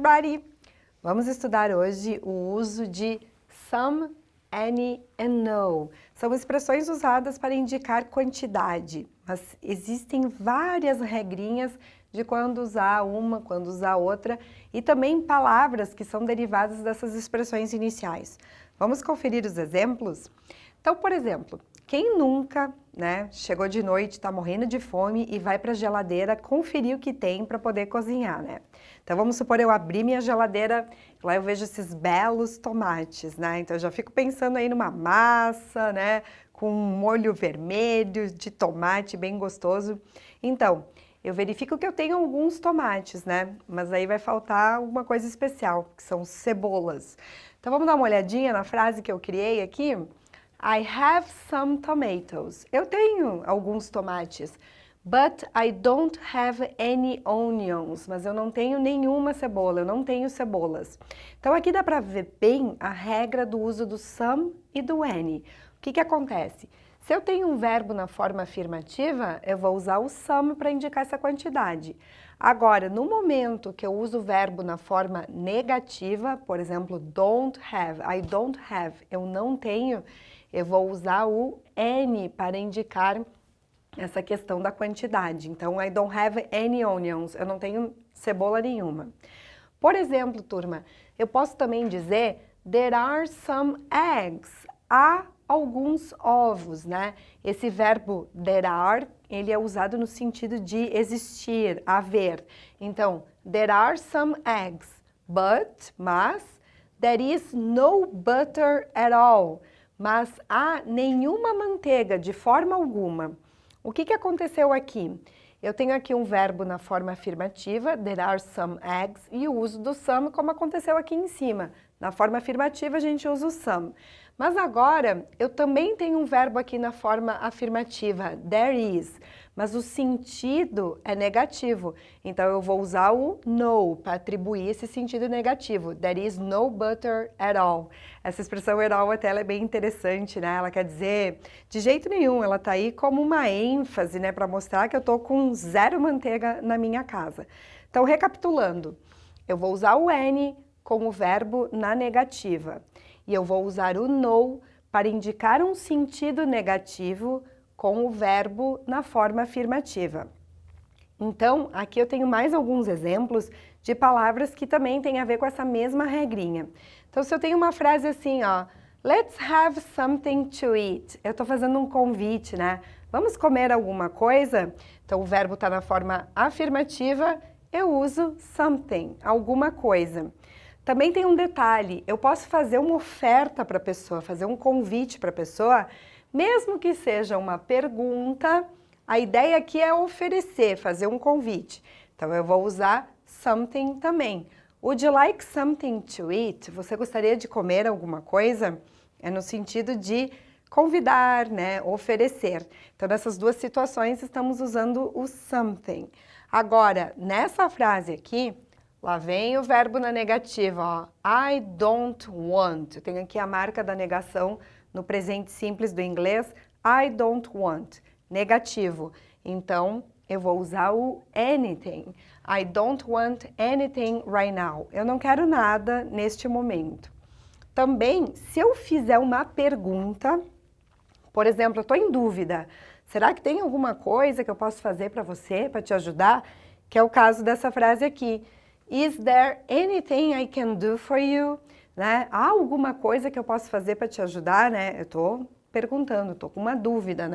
everybody! Vamos estudar hoje o uso de some, any and no. São expressões usadas para indicar quantidade, mas existem várias regrinhas de quando usar uma, quando usar outra, e também palavras que são derivadas dessas expressões iniciais. Vamos conferir os exemplos? Então, por exemplo, quem nunca, chegou de noite, está morrendo de fome e vai para a geladeira conferir o que tem para poder cozinhar, Então, vamos supor, eu abri minha geladeira, lá eu vejo esses belos tomates, Então, eu já fico pensando aí numa massa, com um molho vermelho de tomate bem gostoso. Então, eu verifico que eu tenho alguns tomates, Mas aí vai faltar alguma coisa especial, que são cebolas. Então, vamos dar uma olhadinha na frase que eu criei aqui? I have some tomatoes. Eu tenho alguns tomates. But I don't have any onions. Mas eu não tenho nenhuma cebola, eu não tenho cebolas. Então, aqui dá para ver bem a regra do uso do some e do any. O que acontece? Se eu tenho um verbo na forma afirmativa, eu vou usar o some para indicar essa quantidade. Agora, no momento que eu uso o verbo na forma negativa, por exemplo, don't have, I don't have, eu não tenho, eu vou usar o any para indicar essa questão da quantidade. Então, I don't have any onions, eu não tenho cebola nenhuma. Por exemplo, turma, eu posso também dizer there are some eggs, há alguns ovos, Esse verbo there are, ele é usado no sentido de existir, haver. Então, there are some eggs, mas, there is no butter at all. Mas há nenhuma manteiga, de forma alguma. O que aconteceu aqui? Eu tenho aqui um verbo na forma afirmativa, there are some eggs, e o uso do some como aconteceu aqui em cima. Na forma afirmativa a gente usa o some. Mas agora, eu também tenho um verbo aqui na forma afirmativa, there is, mas o sentido é negativo. Então, eu vou usar o no para atribuir esse sentido negativo. There is no butter at all. Essa expressão at all até ela é bem interessante, Ela quer dizer, de jeito nenhum, ela está aí como uma ênfase, para mostrar que eu estou com zero manteiga na minha casa. Então, recapitulando, eu vou usar o any com o verbo na negativa. E eu vou usar o no para indicar um sentido negativo com o verbo na forma afirmativa. Então, aqui eu tenho mais alguns exemplos de palavras que também têm a ver com essa mesma regrinha. Então, se eu tenho uma frase assim, let's have something to eat. Eu estou fazendo um convite, Vamos comer alguma coisa? Então, o verbo está na forma afirmativa, eu uso something, alguma coisa. Também tem um detalhe, eu posso fazer uma oferta para a pessoa, fazer um convite para a pessoa, mesmo que seja uma pergunta, a ideia aqui é oferecer, fazer um convite. Então, eu vou usar something também. Would you like something to eat? Você gostaria de comer alguma coisa? É no sentido de convidar, oferecer. Então, nessas duas situações, estamos usando o something. Agora, nessa frase aqui, lá vem o verbo na negativa, I don't want. Eu tenho aqui a marca da negação no presente simples do inglês, I don't want, negativo. Então, eu vou usar o anything. I don't want anything right now. Eu não quero nada neste momento. Também, se eu fizer uma pergunta, por exemplo, eu estou em dúvida, será que tem alguma coisa que eu posso fazer para você, para te ajudar? Que é o caso dessa frase aqui. Is there anything I can do for you? Há alguma coisa que eu posso fazer para te ajudar, Eu estou perguntando, estou com uma dúvida,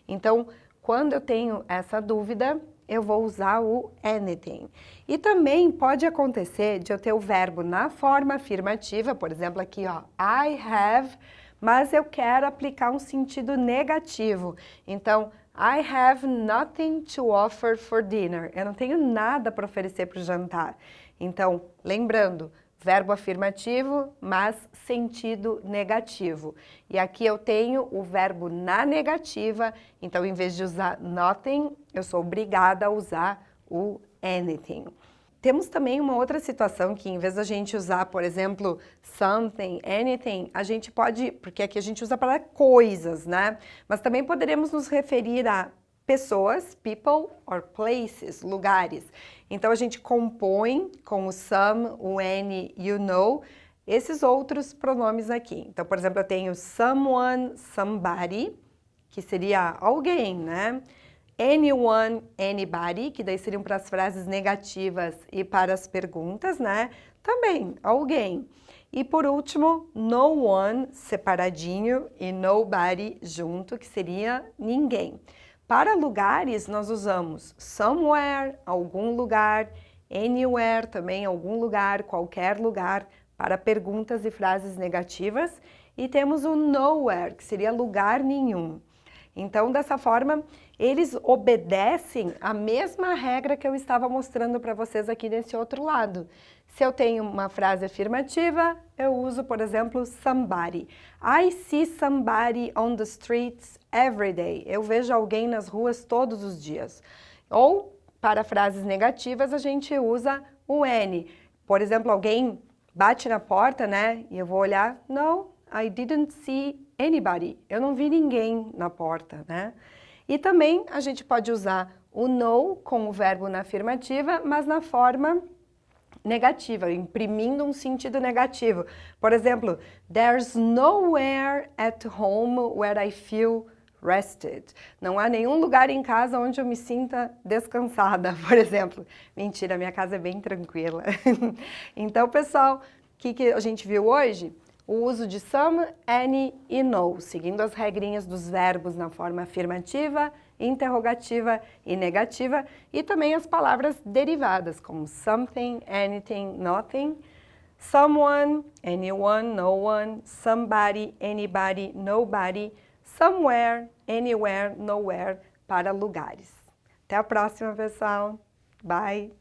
Então, quando eu tenho essa dúvida, eu vou usar o anything. E também pode acontecer de eu ter o verbo na forma afirmativa, por exemplo, aqui, I have, mas eu quero aplicar um sentido negativo. Então, I have nothing to offer for dinner. Eu não tenho nada para oferecer para o jantar. Então, lembrando, verbo afirmativo, mas sentido negativo. E aqui eu tenho o verbo na negativa, então em vez de usar nothing, eu sou obrigada a usar o anything. Temos também uma outra situação que, em vez da gente usar, por exemplo, something, anything, a gente pode, porque aqui a gente usa para coisas, Mas também poderíamos nos referir a pessoas, people, or places, lugares. Então, a gente compõe com o some, o any, you know, esses outros pronomes aqui. Então, por exemplo, eu tenho someone, somebody, que seria alguém, né? Anyone, anybody, que daí seriam para as frases negativas e para as perguntas, né? Também, alguém. E por último, no one, separadinho, e nobody, junto, que seria ninguém. Para lugares, nós usamos somewhere, algum lugar, anywhere, também algum lugar, qualquer lugar, para perguntas e frases negativas. E temos o nowhere, que seria lugar nenhum. Então, dessa forma, eles obedecem a mesma regra que eu estava mostrando para vocês aqui desse outro lado. Se eu tenho uma frase afirmativa, eu uso, por exemplo, somebody. I see somebody on the streets every day. Eu vejo alguém nas ruas todos os dias. Ou, para frases negativas, a gente usa o any. Por exemplo, alguém bate na porta, né? E eu vou olhar, no, I didn't see anybody. Eu não vi ninguém na porta, né? E também a gente pode usar o no com o verbo na afirmativa, mas na forma negativa, imprimindo um sentido negativo. Por exemplo, there's nowhere at home where I feel rested. Não há nenhum lugar em casa onde eu me sinta descansada, por exemplo. Mentira, minha casa é bem tranquila. Então, pessoal, o que a gente viu hoje? O uso de some, any e no, seguindo as regrinhas dos verbos na forma afirmativa, interrogativa e negativa, e também as palavras derivadas, como something, anything, nothing, someone, anyone, no one, somebody, anybody, nobody, somewhere, anywhere, nowhere, para lugares. Até a próxima, pessoal. Bye!